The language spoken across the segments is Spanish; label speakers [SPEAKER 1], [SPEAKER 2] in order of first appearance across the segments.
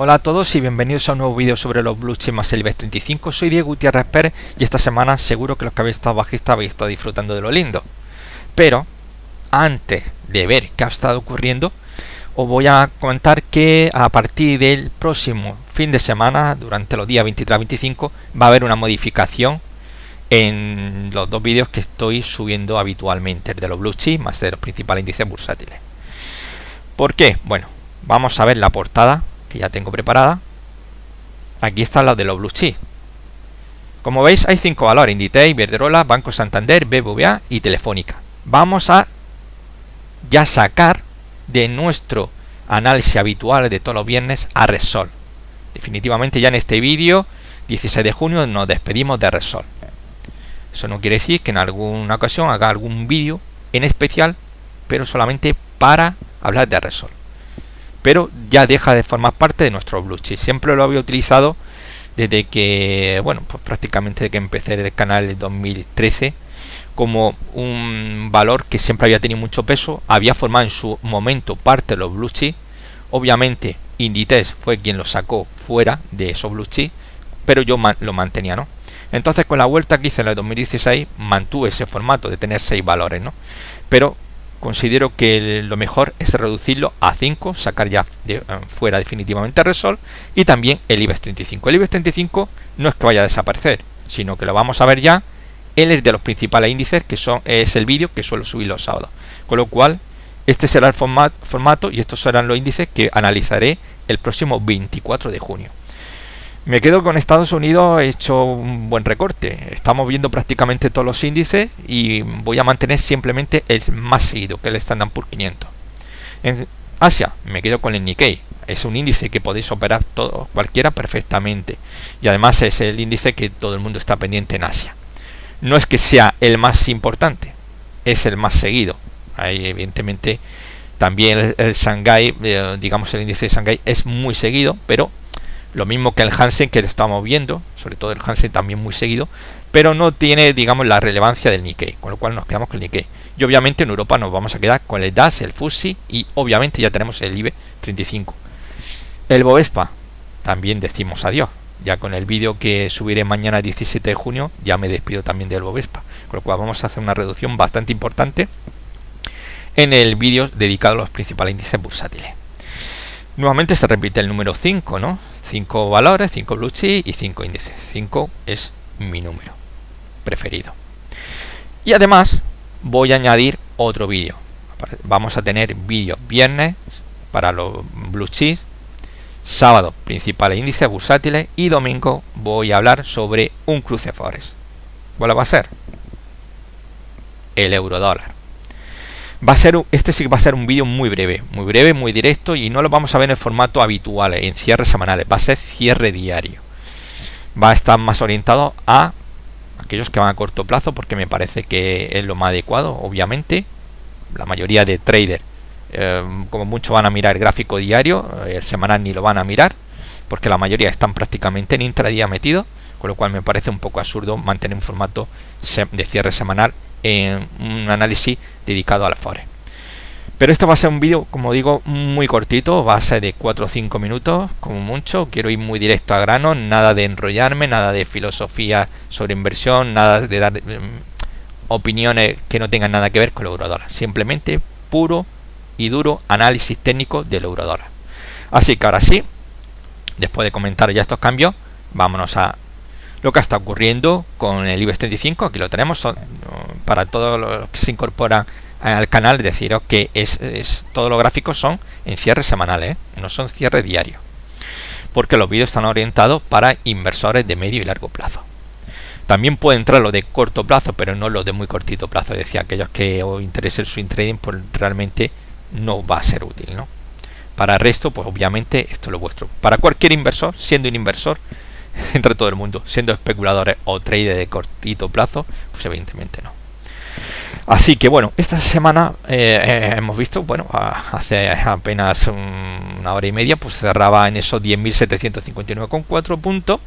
[SPEAKER 1] Hola a todos y bienvenidos a un nuevo vídeo sobre los blue chips más el IBEX 35. Soy Diego Gutiérrez Pérez y esta semana seguro que los que habéis estado bajistas habéis estado disfrutando de lo lindo. Pero antes de ver qué ha estado ocurriendo, os voy a comentar que a partir del próximo fin de semana, durante los días 23-25, va a haber una modificación en los dos vídeos que estoy subiendo habitualmente, el de los blue chips más de los principales índices bursátiles. ¿Por qué? Bueno, vamos a ver la portada que ya tengo preparada. Aquí está la de los blue chips. Como veis, hay 5 valores: Inditex, Iberdrola, Banco Santander, BBVA y Telefónica. Vamos a ya sacar de nuestro análisis habitual de todos los viernes a Repsol. Definitivamente ya en este vídeo 16 de junio nos despedimos de Repsol. Eso no quiere decir que en alguna ocasión haga algún vídeo en especial, pero solamente para hablar de Repsol. Pero ya deja de formar parte de nuestro blue chip. Siempre lo había utilizado desde que, bueno, pues prácticamente desde que empecé el canal en 2013, como un valor que siempre había tenido mucho peso, había formado en su momento parte de los blue chip. Obviamente Inditex fue quien lo sacó fuera de esos blue chip, pero yo lo mantenía, ¿no? Entonces con la vuelta que hice en el 2016 mantuve ese formato de tener 6 valores, ¿no? Pero considero que lo mejor es reducirlo a 5, sacar ya fuera definitivamente Repsol y también el IBEX 35. El IBEX 35 no es que vaya a desaparecer, sino que lo vamos a ver ya. Él es de los principales índices, que es el vídeo que suelo subir los sábados. Con lo cual, este será el formato y estos serán los índices que analizaré el próximo 24 de junio. Me quedo con Estados Unidos, he hecho un buen recorte. Estamos viendo prácticamente todos los índices y voy a mantener simplemente el más seguido, que es el Standard & Poor's 500. En Asia me quedo con el Nikkei. Es un índice que podéis operar cualquiera perfectamente. Y además es el índice que todo el mundo está pendiente en Asia. No es que sea el más importante, es el más seguido. Ahí evidentemente también el Shanghai, digamos el índice de Shanghai es muy seguido, pero lo mismo que el Hansen, que lo estamos viendo, sobre todo el Hansen también muy seguido, pero no tiene, digamos, la relevancia del Nikkei, con lo cual nos quedamos con el Nikkei. Y obviamente en Europa nos vamos a quedar con el DAX, el FTSE y obviamente ya tenemos el IBEX 35. El Bovespa, también decimos adiós. Ya con el vídeo que subiré mañana 17 de junio, ya me despido también del Bovespa. Con lo cual vamos a hacer una reducción bastante importante en el vídeo dedicado a los principales índices bursátiles. Nuevamente se repite el número 5, ¿no? 5 valores, 5 blue chip y 5 índices. 5 es mi número preferido. Y además voy a añadir otro vídeo. Vamos a tener vídeos viernes para los blue chips, sábado principales índices bursátiles y domingo voy a hablar sobre un cruce forex. ¿Cuál va a ser? El eurodólar. Este sí que va a ser un vídeo muy breve, muy directo, y no lo vamos a ver en el formato habitual, en cierres semanales, va a ser cierre diario. Va a estar más orientado a aquellos que van a corto plazo, porque me parece que es lo más adecuado. Obviamente la mayoría de traders como mucho van a mirar el gráfico diario, el semanal ni lo van a mirar, porque la mayoría están prácticamente en intradía metidos, con lo cual me parece un poco absurdo mantener un formato de cierre semanal en un análisis dedicado a la forex. Pero esto va a ser un vídeo, como digo, muy cortito, va a ser de 4 o 5 minutos como mucho. Quiero ir muy directo a grano, nada de enrollarme, nada de filosofía sobre inversión, nada de dar opiniones que no tengan nada que ver con el eurodólar, simplemente puro y duro análisis técnico del eurodólar. Así que ahora sí, después de comentar ya estos cambios, vámonos a lo que está ocurriendo con el IBEX 35. Aquí lo tenemos. Para todos los que se incorporan al canal, deciros que todos los gráficos son en cierres semanales, no son cierres diarios, porque los vídeos están orientados para inversores de medio y largo plazo. También puede entrar lo de corto plazo, pero no lo de muy cortito plazo. Decía, aquellos que os interese el swing trading, pues realmente no va a ser útil, ¿no? Para el resto, pues obviamente esto es lo vuestro. Para cualquier inversor, siendo un inversor, entre todo el mundo, siendo especuladores o traders de cortito plazo, pues evidentemente no. Así que bueno, esta semana hemos visto, bueno, hace apenas una hora y media, pues cerraba en esos 10.759,4 puntos.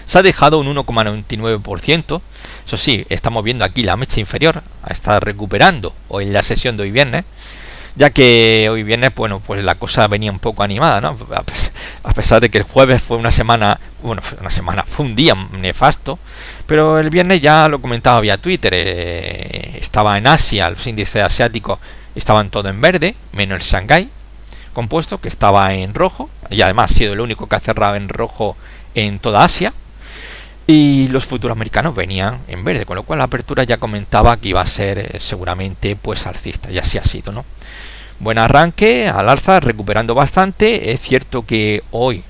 [SPEAKER 1] Se ha dejado un 1,99%. Eso sí, estamos viendo aquí la mecha inferior, está recuperando hoy en la sesión de hoy viernes. ya que hoy viernes, bueno, pues la cosa venía un poco animada, ¿no? A pesar de que el jueves fue una semana, bueno, fue un día nefasto, pero el viernes ya lo comentaba vía Twitter, estaba en Asia, los índices asiáticos estaban todos en verde, menos el Shanghái Compuesto, que estaba en rojo, y además ha sido el único que ha cerrado en rojo en toda Asia, y los futuros americanos venían en verde, con lo cual la apertura ya comentaba que iba a ser seguramente pues alcista, y así ha sido, ¿no? Buen arranque al alza, recuperando bastante. Es cierto que hoy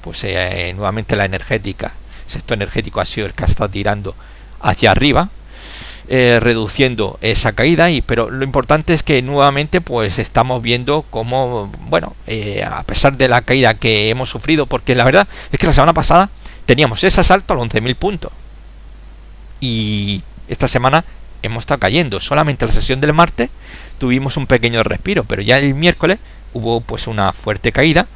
[SPEAKER 1] pues nuevamente la energética, el sector energético ha sido el que ha estado tirando hacia arriba, reduciendo esa caída, pero lo importante es que nuevamente pues estamos viendo cómo, bueno, a pesar de la caída que hemos sufrido, porque la verdad es que la semana pasada teníamos ese asalto a los 11.000 puntos y esta semana hemos estado cayendo. Solamente la sesión del martes tuvimos un pequeño respiro, pero ya el miércoles hubo pues una fuerte caída.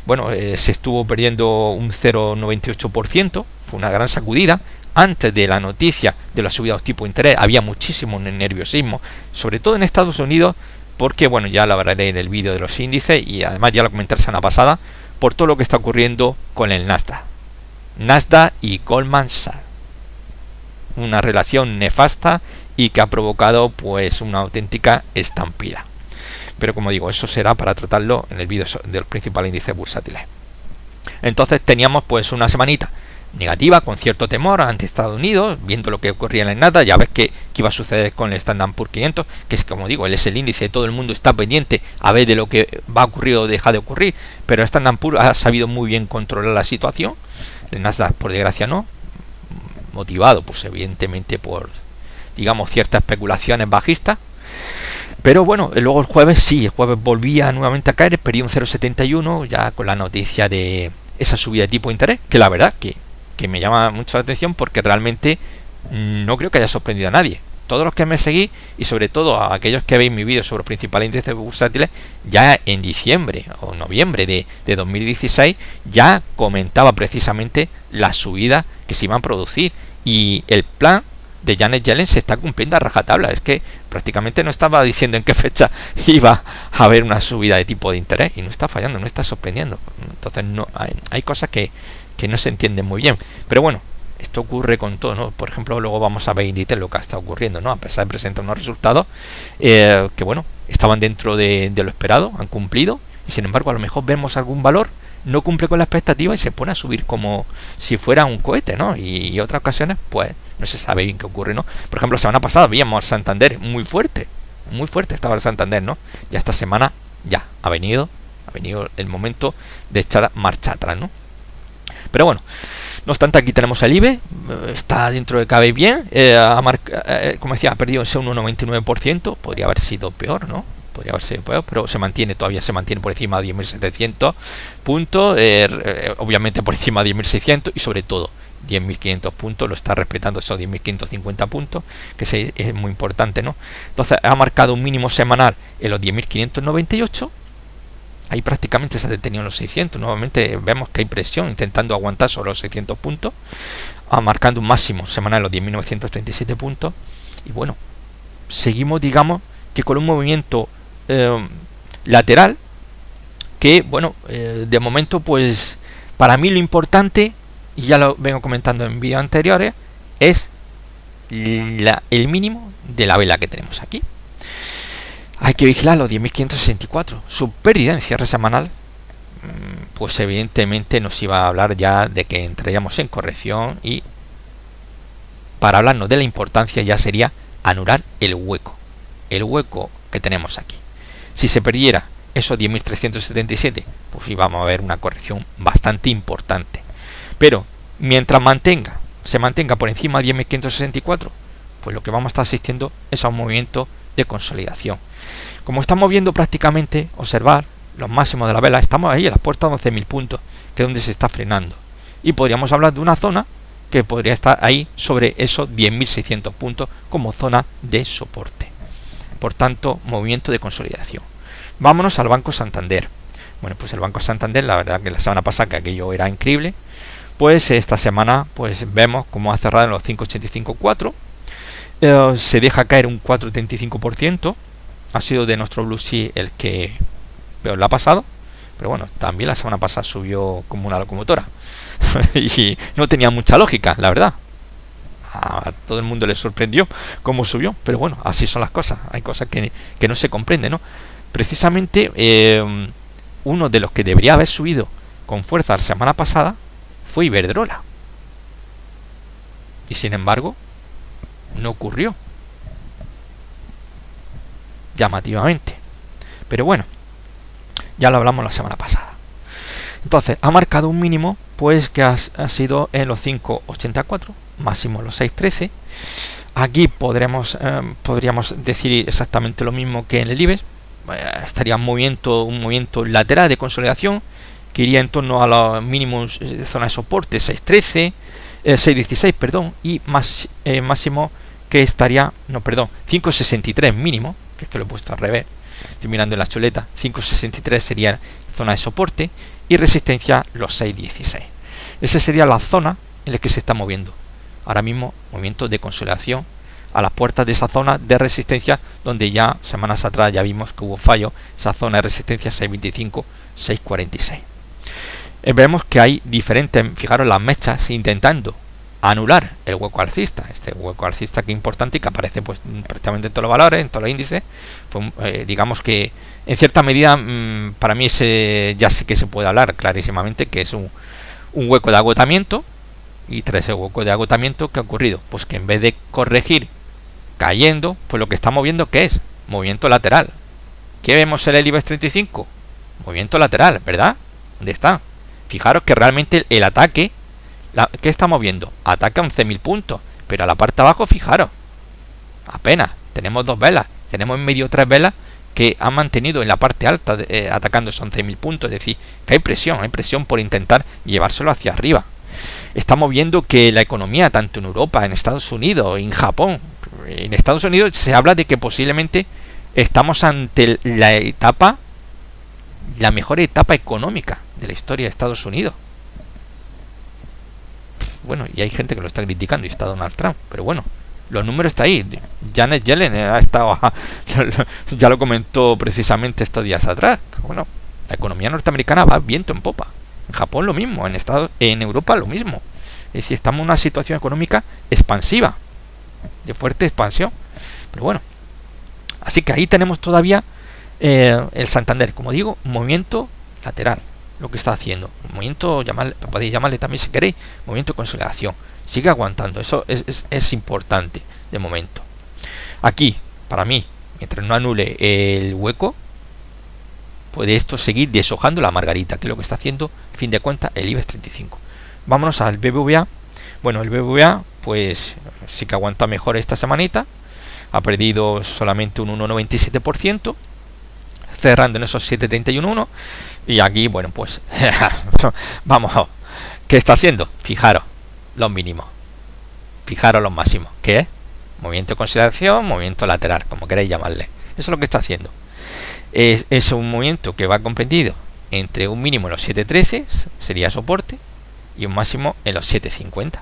[SPEAKER 1] Bueno, se estuvo perdiendo un 0,98%, fue una gran sacudida. Antes de la noticia de la subida de los tipos de interés había muchísimo nerviosismo, sobre todo en Estados Unidos, porque bueno, ya lo hablaré en el vídeo de los índices y además ya lo comenté la semana pasada, por todo lo que está ocurriendo con el Nasdaq y Goldman Sachs. Una relación nefasta y que ha provocado pues una auténtica estampida. Pero como digo, eso será para tratarlo en el vídeo de los principales índices bursátiles. Entonces teníamos pues una semanita negativa, con cierto temor ante Estados Unidos, viendo lo que ocurría en el Nasdaq. Ya ves que iba a suceder con el Standard & Poor's 500, que es, como digo, él es el índice, todo el mundo está pendiente a ver de lo que va a ocurrir o deja de ocurrir, pero el Standard & Poor's ha sabido muy bien controlar la situación. El Nasdaq, por desgracia, no, motivado pues evidentemente por, digamos, ciertas especulaciones bajistas. Pero bueno, luego el jueves sí, el jueves volvía nuevamente a caer, perdió un 0,71 ya con la noticia de esa subida de tipo de interés, que la verdad que me llama mucho la atención, porque realmente no creo que haya sorprendido a nadie. Todos los que me seguís, y sobre todo a aquellos que veis mi vídeo sobre los principales índices bursátiles, ya en diciembre o noviembre de 2016 ya comentaba precisamente la subida que se iba a producir, y el plan de Janet Yellen se está cumpliendo a rajatabla. Es que prácticamente no estaba diciendo en qué fecha iba a haber una subida de tipo de interés, y no está fallando, no está sorprendiendo. Entonces no hay cosas que no se entienden muy bien, pero bueno, esto ocurre con todo, ¿no? Por ejemplo, luego vamos a ver Inditex lo que ha estado ocurriendo, ¿no? A pesar de presentar unos resultados que bueno, estaban dentro de lo esperado, han cumplido, y sin embargo a lo mejor vemos algún valor, no cumple con la expectativa y se pone a subir como si fuera un cohete, ¿no? Y otras ocasiones pues no se sabe bien qué ocurre, ¿no? Por ejemplo, la semana pasada veíamos al Santander muy fuerte estaba el Santander, ¿no? Ya esta semana ya ha venido el momento de echar marcha atrás, ¿no? Pero bueno, no obstante, aquí tenemos el IBE, está dentro de cabe bien, como decía, ha perdido ese 1,99%, podría haber sido peor, ¿no? Podría haber sido peor, pero todavía se mantiene por encima de 10.700 puntos, obviamente por encima de 10.600 y sobre todo 10.500 puntos, lo está respetando esos 10.550 puntos, que es muy importante, ¿no? Entonces ha marcado un mínimo semanal en los 10.598. Ahí prácticamente se ha detenido en los 600. Nuevamente vemos que hay presión intentando aguantar sobre los 600 puntos, marcando un máximo semanal en los 10.937 puntos. Y bueno, seguimos, digamos, que con un movimiento lateral que, bueno, de momento pues para mí lo importante, y ya lo vengo comentando en vídeos anteriores, es el mínimo de la vela que tenemos aquí. Hay que vigilar los 10.564. Su pérdida en cierre semanal, pues evidentemente nos iba a hablar ya de que entraríamos en corrección, y para hablarnos de la importancia ya sería anular el hueco que tenemos aquí. Si se perdiera esos 10.377, pues íbamos a ver una corrección bastante importante. Pero mientras se mantenga por encima de 10.564, pues lo que vamos a estar asistiendo es a un movimiento de consolidación. Como estamos viendo prácticamente, observar los máximos de la vela, estamos ahí a las puertas de 11.000 puntos, que es donde se está frenando, y podríamos hablar de una zona que podría estar ahí sobre esos 10.600 puntos como zona de soporte. Por tanto, movimiento de consolidación. Vámonos al Banco Santander. Bueno, pues el Banco Santander, la verdad que la semana pasada que aquello era increíble, pues esta semana pues vemos cómo ha cerrado en los 5,85,4. Se deja caer un 4,35%, ha sido de nuestro Blue Chip el que peor le ha pasado, pero bueno, también la semana pasada subió como una locomotora y no tenía mucha lógica, la verdad. A todo el mundo le sorprendió cómo subió, pero bueno, así son las cosas. Hay cosas que no se comprenden, ¿no? Precisamente uno de los que debería haber subido con fuerza la semana pasada fue Iberdrola, y sin embargo no ocurrió, llamativamente. Pero bueno, ya lo hablamos la semana pasada. Entonces ha marcado un mínimo pues que ha sido en los 5.84, máximo los 6.13. Aquí podríamos decir exactamente lo mismo que en el IBEX. Estaría un movimiento lateral de consolidación que iría en torno a los mínimos de zona de soporte 6.13, 6.16, perdón, y máximo que estaría, 5.63 mínimo, que es que lo he puesto al revés, estoy mirando en la chuleta. 5.63 sería zona de soporte y resistencia los 6.16. Esa sería la zona en la que se está moviendo ahora mismo, movimiento de consolidación a las puertas de esa zona de resistencia, donde ya semanas atrás ya vimos que hubo fallo, esa zona de resistencia 6.25, 6.46. Vemos que hay diferentes, fijaros, las mechas intentando anular el hueco alcista, este hueco alcista que es importante y que aparece pues prácticamente en todos los valores, en todos los índices. Digamos que en cierta medida para mí ya sé que se puede hablar clarísimamente que es un hueco de agotamiento. Y tras ese hueco de agotamiento, ¿qué ha ocurrido? Pues que en vez de corregir cayendo, pues lo que estamos viendo que es movimiento lateral. ¿Qué vemos en el IBEX 35? Movimiento lateral, ¿verdad? ¿Dónde está? Fijaros que realmente el ataque, ¿qué estamos viendo? Ataca 11.000 puntos, pero a la parte de abajo, fijaros, apenas, tenemos dos velas, tenemos en medio tres velas que han mantenido en la parte alta atacando esos 11.000 puntos, es decir, que hay presión por intentar llevárselo hacia arriba. Estamos viendo que la economía, tanto en Europa, en Estados Unidos, en Japón, en Estados Unidos se habla de que posiblemente estamos ante la mejor etapa económica de la historia de Estados Unidos. Bueno, y hay gente que lo está criticando, y está Donald Trump, pero bueno, los números están ahí. Janet Yellen ha estado, ya lo comentó precisamente estos días atrás. Bueno, la economía norteamericana va viento en popa. En Japón lo mismo, en Europa lo mismo. Es decir, estamos en una situación económica expansiva, de fuerte expansión. Pero bueno, así que ahí tenemos todavía el Santander, como digo, movimiento lateral, lo que está haciendo. Movimiento, podéis llamarle también si queréis, movimiento de consolidación. Sigue aguantando, eso es importante de momento. Aquí, para mí, mientras no anule el hueco, puede esto seguir deshojando la margarita, que es lo que está haciendo, a fin de cuentas, el IBEX 35. Vámonos al BBVA. Bueno, el BBVA, pues sí que aguanta mejor esta semanita. Ha perdido solamente un 1,97%, cerrando en esos 7,31. Y aquí, bueno, pues vamos, ¿qué está haciendo? Fijaros los mínimos, fijaros los máximos, ¿qué es? Movimiento de consideración, movimiento lateral, como queráis llamarle. Eso es lo que está haciendo. Es un movimiento que va comprendido entre un mínimo en los 7.13, sería soporte, y un máximo en los 7.50. Eso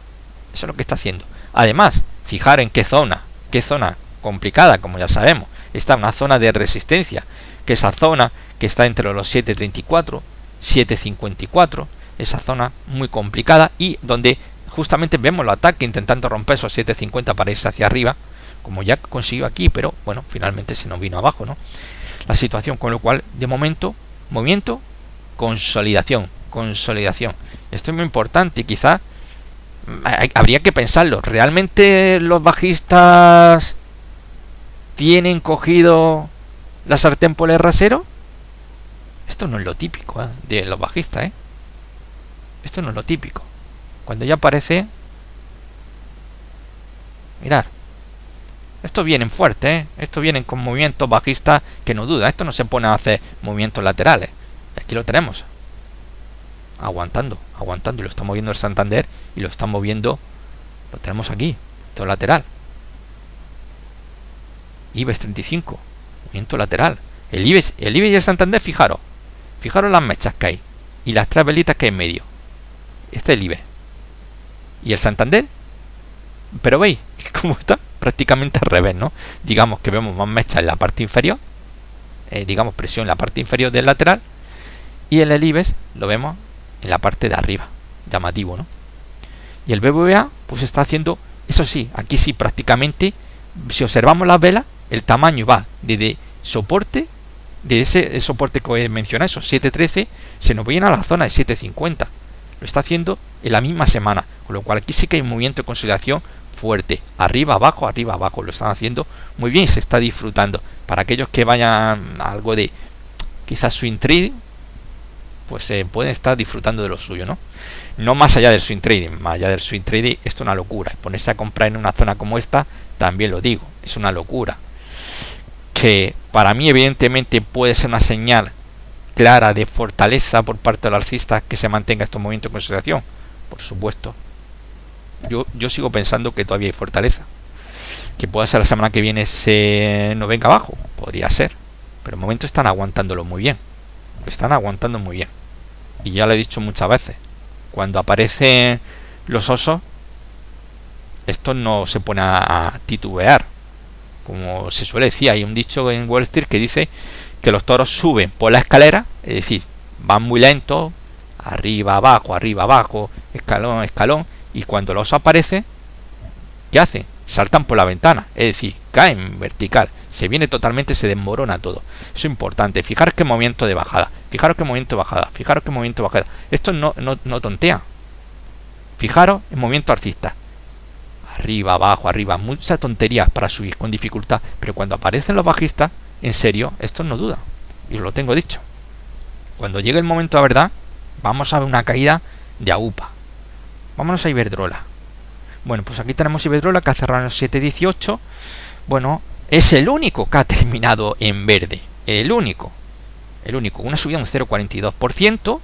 [SPEAKER 1] es lo que está haciendo. Además, fijar en qué zona complicada, como ya sabemos, está una zona de resistencia, que esa zona que está entre los 7.34, 7.54, esa zona muy complicada, y donde justamente vemos los ataques intentando romper esos 7.50 para irse hacia arriba, como ya consiguió aquí, pero bueno, finalmente se nos vino abajo, ¿no? La situación, con lo cual, de momento, movimiento, consolidación. Esto es muy importante y quizás habría que pensarlo. ¿Realmente los bajistas tienen cogido la sartén por el rasero? Esto no es lo típico de los bajistas, Esto no es lo típico. Cuando ya aparece, mirad, estos vienen fuertes, estos vienen con movimientos bajistas que no duda. Esto no se pone a hacer movimientos laterales. Aquí lo tenemos, aguantando, y lo está moviendo el Santander, y lo está moviendo, lo tenemos aquí, todo lateral. IBEX 35, movimiento lateral. El IBEX y el Santander, fijaros las mechas que hay y las tres velitas que hay en medio. Este es el IBEX y el Santander, pero veis cómo está prácticamente al revés, ¿no? Digamos que vemos más mechas en la parte inferior digamos, presión en la parte inferior del lateral, y el IBEX lo vemos en la parte de arriba, llamativo, ¿no? Y el BBVA pues está haciendo, eso sí, aquí sí prácticamente, si observamos las velas, el tamaño va desde soporte, de ese soporte que he mencionado, esos 7.13, se nos viene a la zona de 7.50. Lo está haciendo en la misma semana, con lo cual aquí sí que hay un movimiento de consolidación fuerte, arriba, abajo, lo están haciendo muy bien y se está disfrutando. Para aquellos que vayan a algo de quizás swing trading, pues pueden estar disfrutando de lo suyo, ¿no? No más allá del swing trading, más allá del swing trading, esto es una locura. Ponerse a comprar en una zona como esta, también lo digo, es una locura. Que para mí evidentemente puede ser una señal clara de fortaleza por parte del alcista que se mantenga estos movimientos de consolidación, por supuesto. Yo sigo pensando que todavía hay fortaleza. Que pueda ser la semana que viene se no venga abajo, podría ser. Pero de momento están aguantándolo muy bien. Lo están aguantando muy bien. Y ya lo he dicho muchas veces. Cuando aparecen los osos, esto no se pone a titubear. Como se suele decir, hay un dicho en Wall Street que dice que los toros suben por la escalera, es decir, van muy lentos, arriba, abajo, escalón, escalón, y cuando los aparecen, ¿qué hacen? Saltan por la ventana, es decir, caen vertical, se viene totalmente, se desmorona todo. Eso es importante. Fijaros qué movimiento de bajada, fijaros qué movimiento de bajada, fijaros qué movimiento de bajada. Esto no tontea. Fijaros el movimiento alcista. Arriba, abajo, muchas tonterías para subir con dificultad, pero cuando aparecen los bajistas, en serio, esto no duda. Y os lo tengo dicho. Cuando llegue el momento de verdad, vamos a ver una caída de AUPA. Vámonos a Iberdrola. Bueno, pues aquí tenemos Iberdrola que ha cerrado en los 7.18. Bueno, es el único que ha terminado en verde. El único. Una subida de un 0,42%,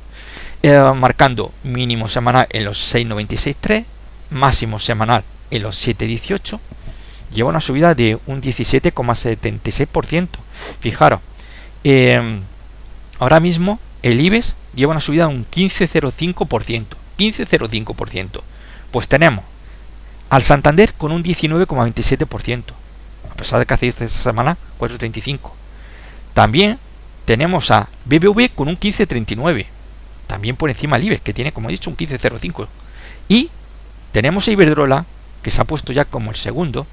[SPEAKER 1] marcando mínimo semanal en los 6,96,3, máximo semanal en los 7.18. Lleva una subida de un 17,76%. Fijaros, ahora mismo el IBEX lleva una subida de un 15,05%. 15,05%. Pues tenemos al Santander con un 19,27%. A pesar de que hace esta semana 4,35%. También tenemos a BBV con un 15,39%. También por encima del IBEX, que tiene, como he dicho, un 15,05%. Y tenemos a Iberdrola, que se ha puesto ya como el segundo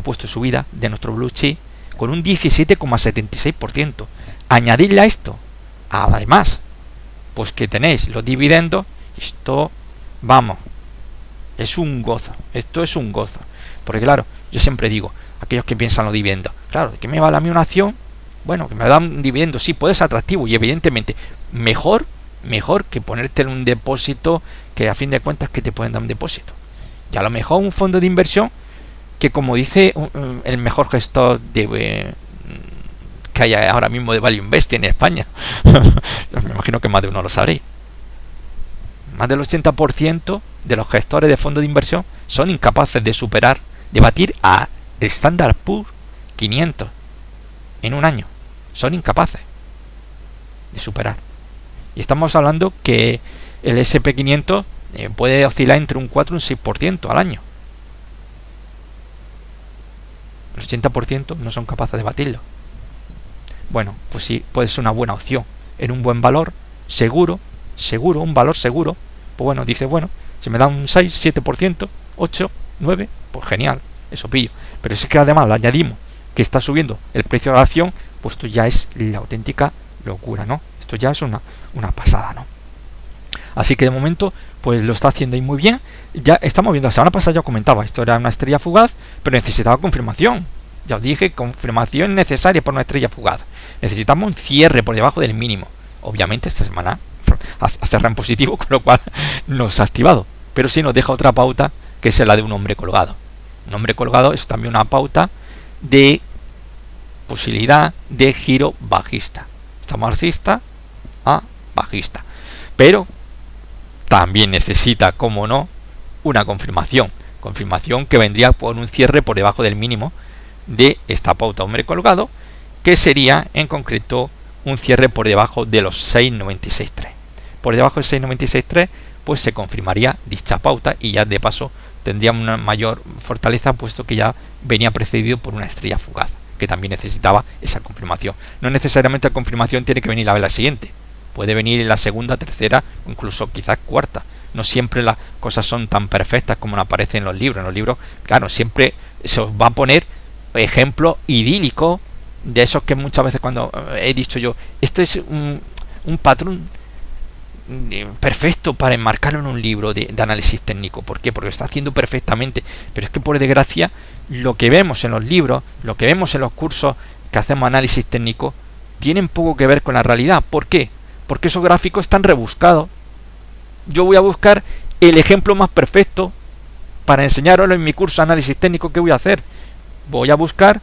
[SPEAKER 1] puesto de subida de nuestro blue chip, con un 17,76%. Añadirle a esto, además, pues que tenéis los dividendos, esto, vamos, es un gozo. Esto es un gozo. Porque claro, yo siempre digo, aquellos que piensan los dividendos, claro, ¿de qué me vale a mí una acción? Bueno, que me dan un dividendo, sí, puede ser atractivo y evidentemente mejor que ponerte en un depósito que a fin de cuentas que te pueden dar un depósito. Y a lo mejor un fondo de inversión que, como dice el mejor gestor que hay ahora mismo de Value Invest en España, me imagino que más de uno lo sabréis, más del 80% de los gestores de fondos de inversión son incapaces de batir a Standard Poor's 500 en un año. Son incapaces de superar. Y estamos hablando que el SP500 puede oscilar entre un 4 y un 6% al año. El 80% no son capaces de batirlo. Bueno, pues sí, puede ser una buena opción. En un buen valor, seguro, un valor seguro. Pues bueno, dice, bueno, si me da un 6, 7%, 8, 9, pues genial, eso pillo. Pero si es que además le añadimos que está subiendo el precio de la acción, pues esto ya es la auténtica locura, ¿no? Esto ya es una pasada, ¿no? Así que de momento, pues lo está haciendo ahí muy bien. Ya estamos viendo, la semana pasada ya comentaba, esto era una estrella fugaz, pero necesitaba confirmación. Ya os dije, confirmación necesaria por una estrella fugaz. Necesitamos un cierre por debajo del mínimo. Obviamente esta semana cerra en positivo, con lo cual no se ha activado. Pero sí nos deja otra pauta, que es la de un hombre colgado. Un hombre colgado es también una pauta de posibilidad de giro bajista. Estamos alcista a bajista. Pero también necesita, como no, una confirmación. Confirmación que vendría por un cierre por debajo del mínimo de esta pauta hombre colgado, que sería en concreto un cierre por debajo de los 6,96,3. Por debajo del 6,96,3 pues se confirmaría dicha pauta y ya de paso tendríamos una mayor fortaleza, puesto que ya venía precedido por una estrella fugaz. que también necesitaba esa confirmación. No necesariamente la confirmación tiene que venir la vela siguiente, puede venir en la segunda, tercera o incluso quizás cuarta. No siempre las cosas son tan perfectas como aparecen en los libros. En los libros, claro, siempre se os va a poner ejemplos idílicos de esos que muchas veces cuando he dicho yo, este es un patrón perfecto para enmarcarlo en un libro de análisis técnico. ¿Por qué? Porque lo está haciendo perfectamente. Pero es que por desgracia lo que vemos en los libros, lo que vemos en los cursos que hacemos análisis técnico, tienen poco que ver con la realidad. ¿Por qué? Porque esos gráficos están rebuscados. Yo voy a buscar el ejemplo más perfecto para enseñaroslo en mi curso de análisis técnico. ¿Qué voy a hacer? Voy a buscar,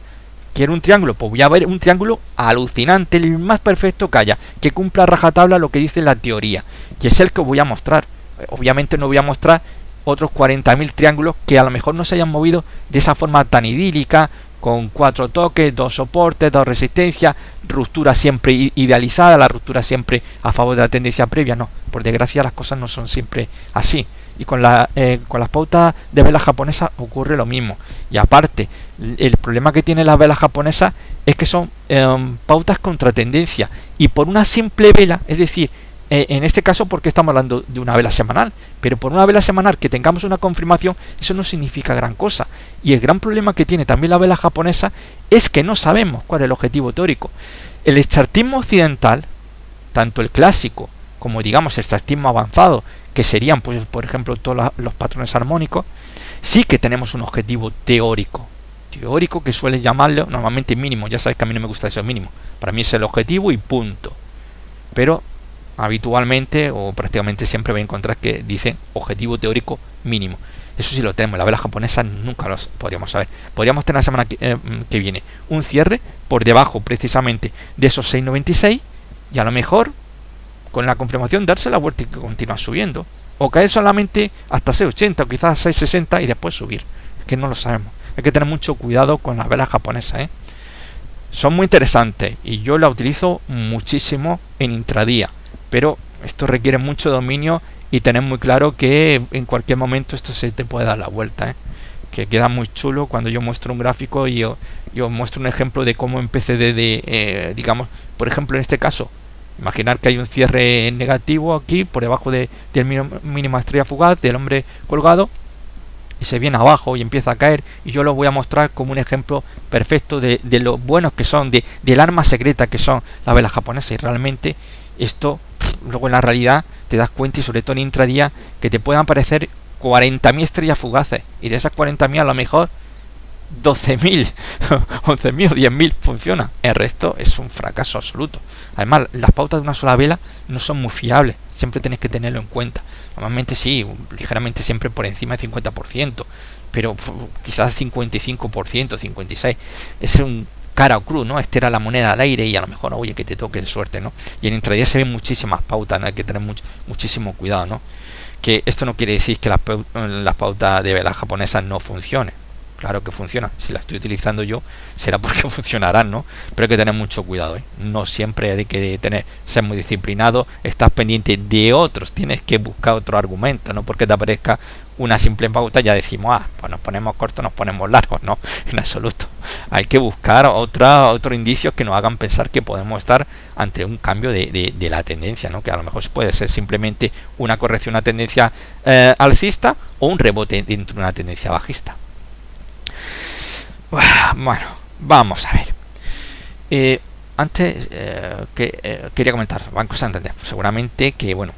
[SPEAKER 1] quiero un triángulo, pues voy a ver un triángulo alucinante, el más perfecto que haya, que cumpla a rajatabla lo que dice la teoría, que es el que os voy a mostrar. Obviamente no voy a mostrar otros 40.000 triángulos que a lo mejor no se hayan movido de esa forma tan idílica, con 4 toques, 2 soportes, 2 resistencias, ruptura siempre idealizada, la ruptura siempre a favor de la tendencia previa. No, por desgracia las cosas no son siempre así. Y con las pautas de velas japonesas ocurre lo mismo. Y aparte, el problema que tienen las velas japonesas es que son pautas contra tendencia. Y por una simple vela, es decir, en este caso porque estamos hablando de una vela semanal, pero por una vela semanal que tengamos una confirmación, eso no significa gran cosa. Y el gran problema que tiene también la vela japonesa es que no sabemos cuál es el objetivo teórico. El chartismo occidental, tanto el clásico como digamos el chartismo avanzado, que serían pues por ejemplo todos los patrones armónicos, sí que tenemos un objetivo teórico que suele llamarlo normalmente mínimo. Ya sabéis que a mí no me gusta eso mínimo, para mí es el objetivo y punto. Pero habitualmente o prácticamente siempre voy a encontrar que dicen objetivo teórico mínimo. Eso sí lo tenemos. La vela japonesa nunca lo podríamos saber. Podríamos tener la semana que viene un cierre por debajo precisamente de esos 6.96 y a lo mejor con la confirmación darse la vuelta y continuar subiendo, o caer solamente hasta 6.80 o quizás 6.60 y después subir. Es que no lo sabemos. Hay que tener mucho cuidado con las velas japonesas, ¿eh? Son muy interesantes y yo la utilizo muchísimo en intradía, pero esto requiere mucho dominio y tener muy claro que en cualquier momento esto se te puede dar la vuelta, ¿eh? Que queda muy chulo cuando yo muestro un gráfico y yo muestro un ejemplo de cómo empecé desde, digamos, por ejemplo en este caso, imaginar que hay un cierre negativo aquí por debajo del mínima estrella fugaz del hombre colgado y se viene abajo y empieza a caer, y yo lo voy a mostrar como un ejemplo perfecto de lo buenos que son, del arma secreta que son las velas japonesas. Y realmente esto luego en la realidad te das cuenta, y sobre todo en intradía, que te puedan aparecer 40.000 estrellas fugaces y de esas 40.000 a lo mejor 12.000, 11.000 o 10.000 funcionan. El resto es un fracaso absoluto. Además, las pautas de una sola vela no son muy fiables. Siempre tenéis que tenerlo en cuenta. Normalmente sí, ligeramente siempre por encima del 50%, pero quizás 55%, 56%. Es un cara o cruz, ¿no? Estirar la moneda al aire y a lo mejor, oye, que te toque suerte, ¿no? Y en intradía se ven muchísimas pautas, ¿no? Hay que tener muchísimo cuidado, ¿no? Que esto no quiere decir que las pautas de velas japonesas no funcionen. Claro que funciona. Si la estoy utilizando yo, será porque funcionarán, ¿no? Pero hay que tener mucho cuidado, ¿eh? No siempre hay que ser muy disciplinado, estás pendiente de otros, tienes que buscar otro argumento, no porque te aparezca una simple pauta ya decimos, pues nos ponemos cortos, nos ponemos largos. No, en absoluto. Hay que buscar otros indicios que nos hagan pensar que podemos estar ante un cambio de la tendencia, ¿no? Que a lo mejor puede ser simplemente una corrección, una tendencia alcista, o un rebote dentro de una tendencia bajista. Bueno, vamos a ver. Antes quería comentar Banco Santander. Seguramente que, bueno,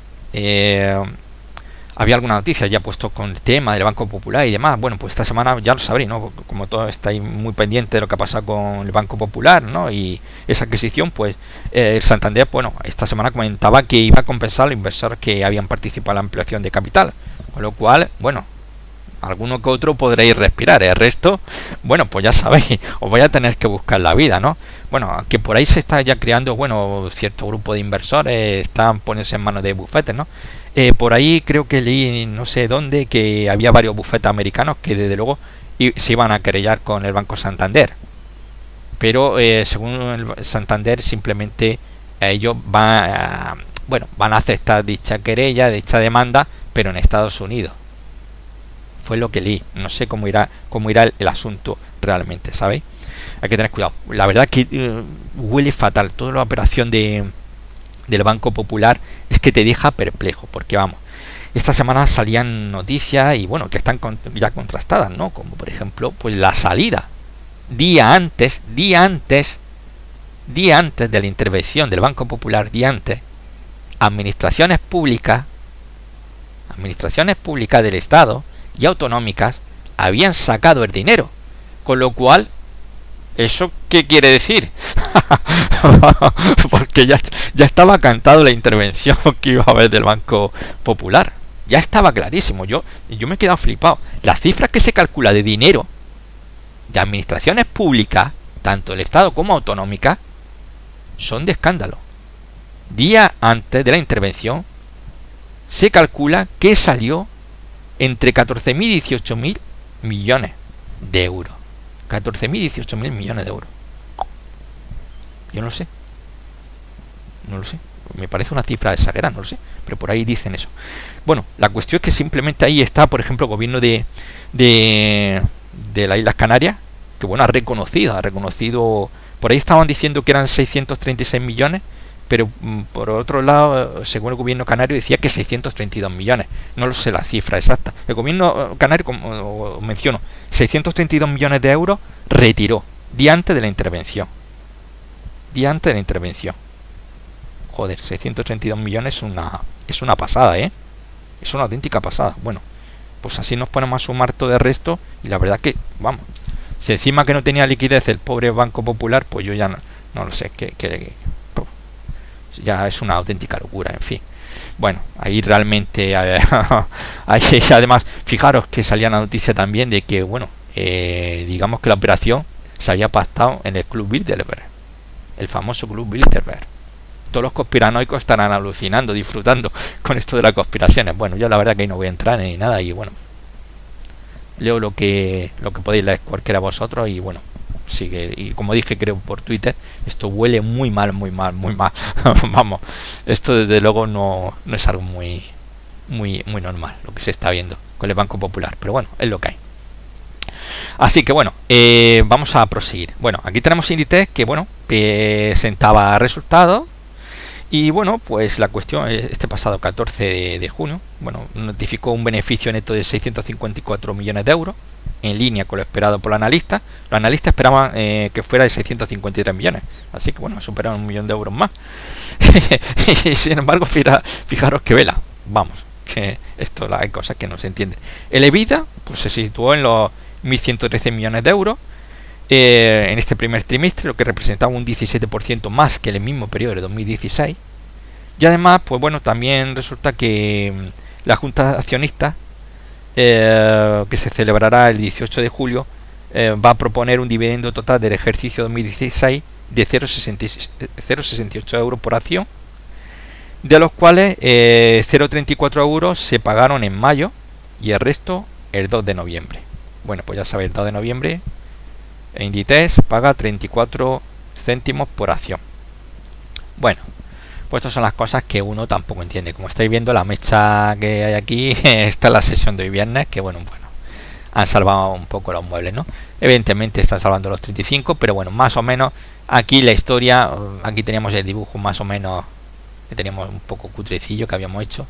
[SPEAKER 1] había alguna noticia ya puesto con el tema del Banco Popular y demás. Bueno, pues esta semana ya lo sabréis, ¿no? Como todos estáis muy pendientes de lo que ha pasado con el Banco Popular, ¿no? Y esa adquisición, pues el Santander, bueno, esta semana comentaba que iba a compensar a los inversores que habían participado en la ampliación de capital. Con lo cual, bueno, alguno que otro podréis respirar. El resto, bueno, pues ya sabéis, os vais a tener que buscar la vida, ¿no? Bueno, que por ahí se está ya creando, bueno, cierto grupo de inversores están poniéndose en manos de bufetes, ¿no? Por ahí creo que leí, no sé dónde, que había varios bufetes americanos que desde luego se iban a querellar con el Banco Santander. Pero según el Santander, simplemente ellos van a aceptar dicha querella, dicha demanda, pero en Estados Unidos. fue lo que leí. No sé cómo irá el asunto realmente, ¿sabéis? Hay que tener cuidado. La verdad es que huele fatal. Toda la operación del Banco Popular es que te deja perplejo, porque vamos, esta semana salían noticias y bueno, que están ya contrastadas, ¿no? Como por ejemplo, pues la salida día antes de la intervención del Banco Popular, administraciones públicas del Estado y autonómicas habían sacado el dinero, con lo cual, ¿eso qué quiere decir? Porque ya estaba cantado la intervención que iba a haber del Banco Popular, ya estaba clarísimo. Yo me he quedado flipado. Las cifras que se calcula de dinero de administraciones públicas, tanto el Estado como autonómicas, son de escándalo. Día antes de la intervención se calcula que salió entre 14.000 y 18.000 millones de euros. 14.000 y 18.000 millones de euros. Yo no lo sé. No lo sé. Me parece una cifra exagerada, no lo sé. Pero por ahí dicen eso. Bueno, la cuestión es que simplemente ahí está, por ejemplo, el gobierno de las Islas Canarias, que bueno, ha reconocido, por ahí estaban diciendo que eran 636 millones, pero por otro lado, según el gobierno canario, decía que 632 millones. No lo sé la cifra exacta. El gobierno canario, como menciono, 632 millones de euros retiró día antes de la intervención. Joder, 632 millones es una pasada, ¿eh? Es una auténtica pasada. Bueno, pues así nos ponemos a sumar todo el resto y la verdad que, vamos, si encima que no tenía liquidez el pobre Banco Popular, pues yo ya no lo sé, ya es una auténtica locura, en fin. Bueno, ahí realmente ahí, además, fijaros que salía la noticia también de que, bueno, digamos que la operación se había pactado en el Club Bilderberg, el famoso Club Bilderberg. Todos los conspiranoicos estarán alucinando, disfrutando con esto de las conspiraciones. Bueno, yo la verdad que ahí no voy a entrar ni nada y bueno, leo lo que podéis leer cualquiera de vosotros y bueno, sigue. Y como dije, creo por Twitter, esto huele muy mal. Vamos, esto desde luego no es algo muy normal lo que se está viendo con el Banco Popular, pero bueno, es lo que hay. Así que bueno, vamos a proseguir. Bueno, aquí tenemos Inditex que bueno, presentaba resultados. Y bueno, pues la cuestión, este pasado 14 de junio, bueno, notificó un beneficio neto de 654 millones de euros, en línea con lo esperado por los analistas. Los analistas esperaban que fuera de 653 millones, así que bueno, superaron 1 millón de euros más. Y sin embargo, fijaros que vela, vamos, que esto hay cosas que no se entienden. El EBITDA pues se situó en los 1.113 millones de euros en este primer trimestre, lo que representaba un 17% más que el mismo periodo de 2016. Y además, pues bueno, también resulta que la Junta de Accionistas, que se celebrará el 18 de julio, va a proponer un dividendo total del ejercicio 2016 de 0,68 euros por acción, de los cuales 0,34 euros se pagaron en mayo y el resto el 2 de noviembre. Bueno, pues ya sabéis, el 2 de noviembre Inditex paga 34 céntimos por acción. Bueno, pues estas son las cosas que uno tampoco entiende. Como estáis viendo, la mecha que hay aquí está en la sesión de hoy viernes, que bueno, han salvado un poco los muebles, ¿no? Evidentemente están salvando los 35, pero bueno, más o menos aquí la historia, aquí teníamos el dibujo más o menos, que teníamos un poco cutrecillo que habíamos hecho.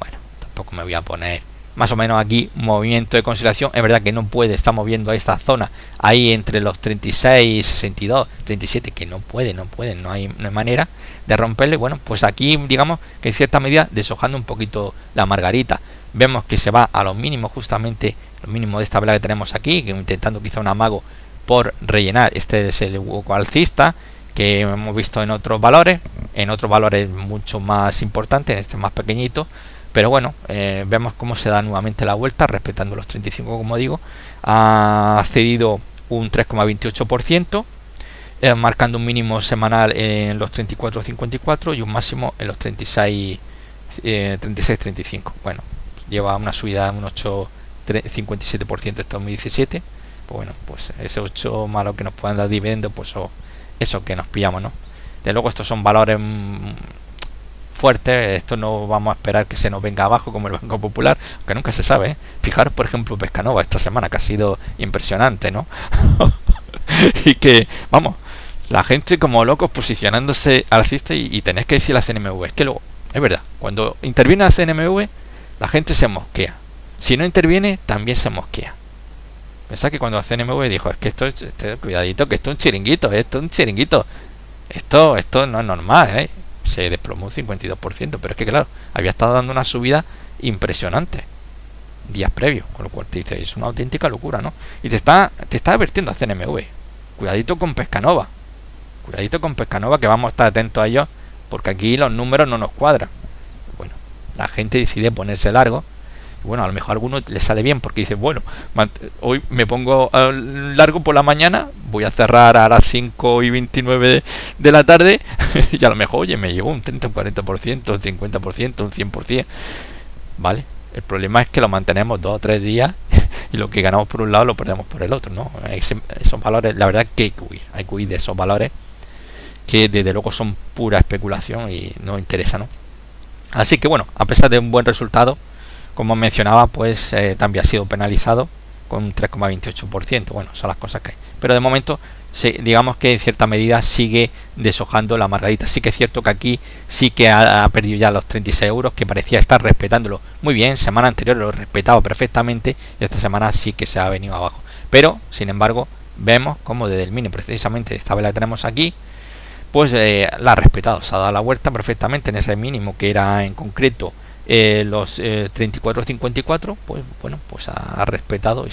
[SPEAKER 1] Bueno, tampoco me voy a poner... Más o menos aquí, movimiento de consolidación. Es verdad que no puede, estamos viendo esta zona ahí entre los 36, 62, 37, que no hay manera de romperle. Bueno, pues aquí digamos que en cierta medida deshojando un poquito la margarita. Vemos que se va a los mínimos, justamente los mínimos de esta vela que tenemos aquí, que intentando quizá un amago por rellenar. Este es el hueco alcista que hemos visto en otros valores mucho más importantes, en este más pequeñito. Pero bueno, vemos cómo se da nuevamente la vuelta, respetando los 35, como digo. Ha cedido un 3,28%, marcando un mínimo semanal en los 34,54 y un máximo en los 36,35. Bueno, lleva una subida de un 8,57% hasta 2017. Pues bueno, pues ese 8 malo que nos puedan dar dividendos, pues eso que nos pillamos, ¿no? De luego estos son valores fuertes. Esto no vamos a esperar que se nos venga abajo como el Banco Popular, aunque nunca se sabe, ¿eh? Fijaros, por ejemplo, Pescanova esta semana, que ha sido impresionante, ¿no? Y que, vamos, la gente como locos posicionándose alcista y tenés que decir a la CNMV. Es que luego, es verdad, cuando interviene la CNMV, la gente se mosquea. Si no interviene, también se mosquea. Pensá que cuando la CNMV dijo, es que cuidadito, que esto es un chiringuito, esto es un chiringuito. Esto no es normal, ¿eh? Se desplomó un 52%, pero es que claro, había estado dando una subida impresionante días previos, con lo cual te dice, es una auténtica locura, ¿no? Y te está advirtiendo a CNMV, cuidadito con Pescanova, que vamos a estar atentos a ellos, porque aquí los números no nos cuadran. Bueno, la gente decide ponerse largo. Bueno, a lo mejor a alguno le sale bien porque dice, bueno, hoy me pongo largo por la mañana, voy a cerrar a las 5:29 de la tarde y a lo mejor, oye, me llevo un 30, un 40%, un 50%, un 100%, ¿vale? El problema es que lo mantenemos 2 o 3 días y lo que ganamos por un lado lo perdemos por el otro, ¿no? Esos valores, la verdad que hay que huir de esos valores que desde luego son pura especulación y no interesa, ¿no? Así que bueno, a pesar de un buen resultado, como mencionaba, pues también ha sido penalizado con un 3,28%. Bueno, son las cosas que hay. Pero de momento, digamos que en cierta medida sigue deshojando la margarita. Sí que es cierto que aquí sí que ha perdido ya los 36 euros, que parecía estar respetándolo muy bien. Semana anterior lo respetaba perfectamente y esta semana sí que se ha venido abajo. Pero, sin embargo, vemos como desde el mini, precisamente esta vez la tenemos aquí, pues la ha respetado. Se ha dado la vuelta perfectamente en ese mínimo que era en concreto los 34.54, pues bueno, pues ha respetado y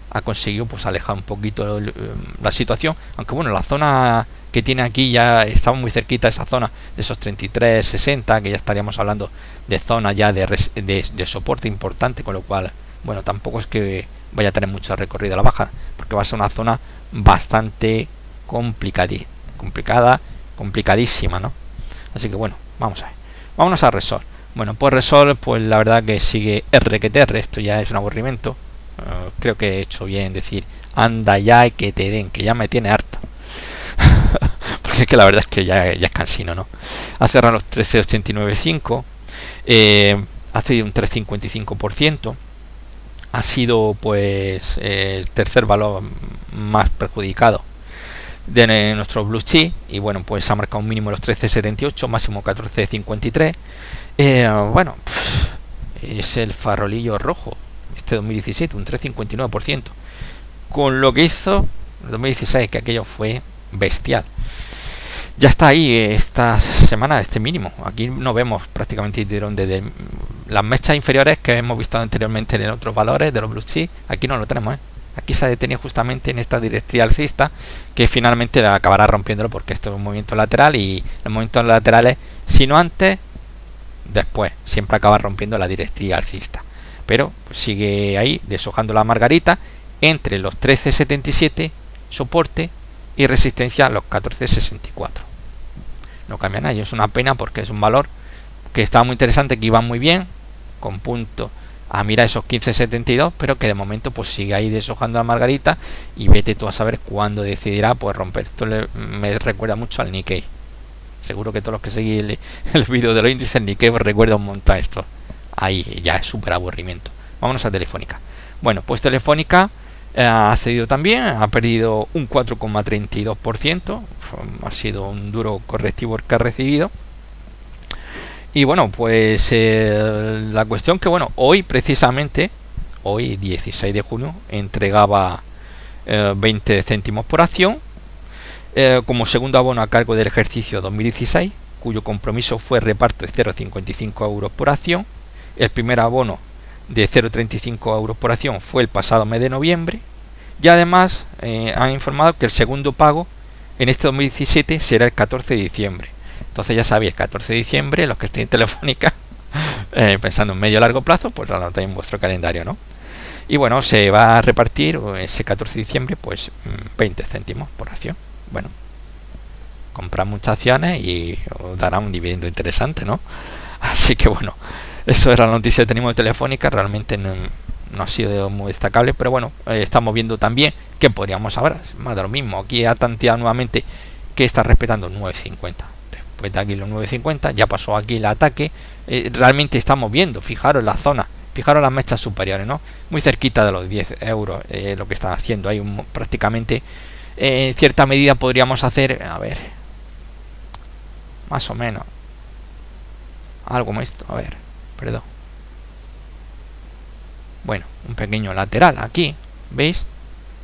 [SPEAKER 1] ha conseguido pues alejar un poquito la situación, aunque bueno, la zona que tiene aquí ya estaba muy cerquita de esa zona de esos 33.60, que ya estaríamos hablando de zona ya de soporte importante, con lo cual bueno, tampoco es que vaya a tener mucho recorrido a la baja, porque va a ser una zona bastante complicadísima, ¿no? Así que bueno, vamos a ver, vámonos a Repsol. Bueno, pues Repsol, pues la verdad que sigue R que TR, esto ya es un aburrimiento. Creo que he hecho bien decir, anda ya y que te den, que ya me tiene harto. Porque es que la verdad es que ya es cansino, ¿no? Ha cerrado los 13,89,5, ha cedido un 3,55%, ha sido pues el tercer valor más perjudicado de nuestro blue chip, y bueno, pues ha marcado un mínimo de los 13,78, máximo 14,53. Bueno, es el farolillo rojo este 2017, un 3,59%, con lo que hizo en 2016, que aquello fue bestial. Ya está ahí esta semana este mínimo. Aquí no vemos prácticamente desde las mechas inferiores que hemos visto anteriormente en otros valores de los blue chip. Aquí no lo tenemos, ¿eh? Aquí se ha detenido justamente en esta directriz alcista, que finalmente acabará rompiéndolo, porque esto es un movimiento lateral y los movimientos laterales, si no antes, después siempre acaba rompiendo la directriz alcista, pero pues sigue ahí deshojando la margarita entre los 13,77 soporte y resistencia a los 14,64. No cambia nada, y es una pena porque es un valor que estaba muy interesante, que iba muy bien con punto a mirar esos 15,72, pero que de momento pues sigue ahí deshojando la margarita, y vete tú a saber cuándo decidirá pues romper. Esto me recuerda mucho al Nikkei. Seguro que todos los que seguís el vídeo de los índices Nikkei os recuerda un montón a esto. Ahí ya es súper aburrimiento. Vámonos a Telefónica. Bueno, pues Telefónica ha cedido también, ha perdido un 4,32%. Ha sido un duro correctivo el que ha recibido. Y bueno, pues la cuestión que bueno, hoy precisamente, hoy 16 de junio, entregaba 20 céntimos por acción, como segundo abono a cargo del ejercicio 2016, cuyo compromiso fue reparto de 0,55 euros por acción. El primer abono de 0,35 euros por acción fue el pasado mes de noviembre, y además han informado que el segundo pago en este 2017 será el 14 de diciembre. Entonces ya sabéis, 14 de diciembre, los que estén en Telefónica pensando en medio largo plazo, pues lo anotáis en vuestro calendario, ¿no? Y bueno, se va a repartir ese 14 de diciembre pues 20 céntimos por acción. Bueno, comprad muchas acciones y os dará un dividendo interesante, ¿no? Así que bueno, eso era la noticia que tenemos de Telefónica. Realmente no ha sido muy destacable, pero bueno, estamos viendo también que podríamos saber más de lo mismo. Aquí ha tanteado nuevamente que está respetando 9,50. pues de aquí los 9.50, ya pasó aquí el ataque. Realmente estamos viendo, fijaros la zona, fijaros las mechas superiores, ¿no? Muy cerquita de los 10 euros, lo que están haciendo. Hay prácticamente, en cierta medida podríamos hacer, a ver, más o menos, algo como esto, a ver, perdón. Bueno, un pequeño lateral aquí, ¿veis?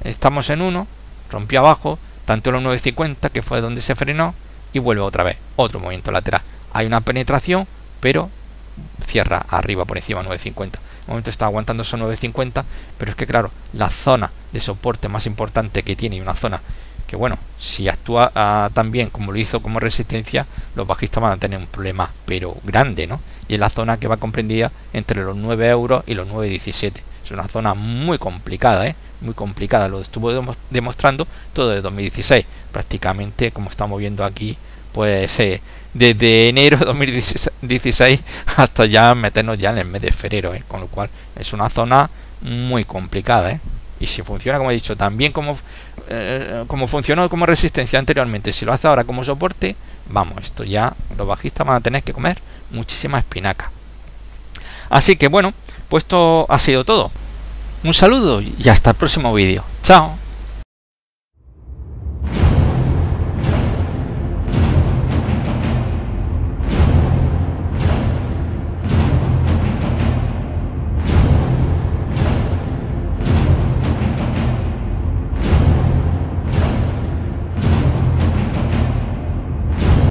[SPEAKER 1] Estamos en 1, rompió abajo, tanto los 9.50, que fue donde se frenó, y vuelve otra vez, otro movimiento lateral. Hay una penetración, pero cierra arriba por encima 9.50. De momento está aguantando esos 9.50, pero es que claro, la zona de soporte más importante que tiene, y una zona que bueno, si actúa tan bien como lo hizo como resistencia, los bajistas van a tener un problema, pero grande, ¿no? Y es la zona que va comprendida entre los 9 euros y los 9.17. Es una zona muy complicada, muy complicada. Lo estuvo demostrando todo de 2016, prácticamente, como estamos viendo aquí, pues desde enero de 2016 hasta ya meternos ya en el mes de febrero, con lo cual es una zona muy complicada, y si funciona, como he dicho, también como funcionó como resistencia anteriormente, si lo hace ahora como soporte, vamos, esto ya los bajistas van a tener que comer muchísima espinaca. Así que bueno, pues esto ha sido todo. Un saludo y hasta el próximo vídeo. Chao.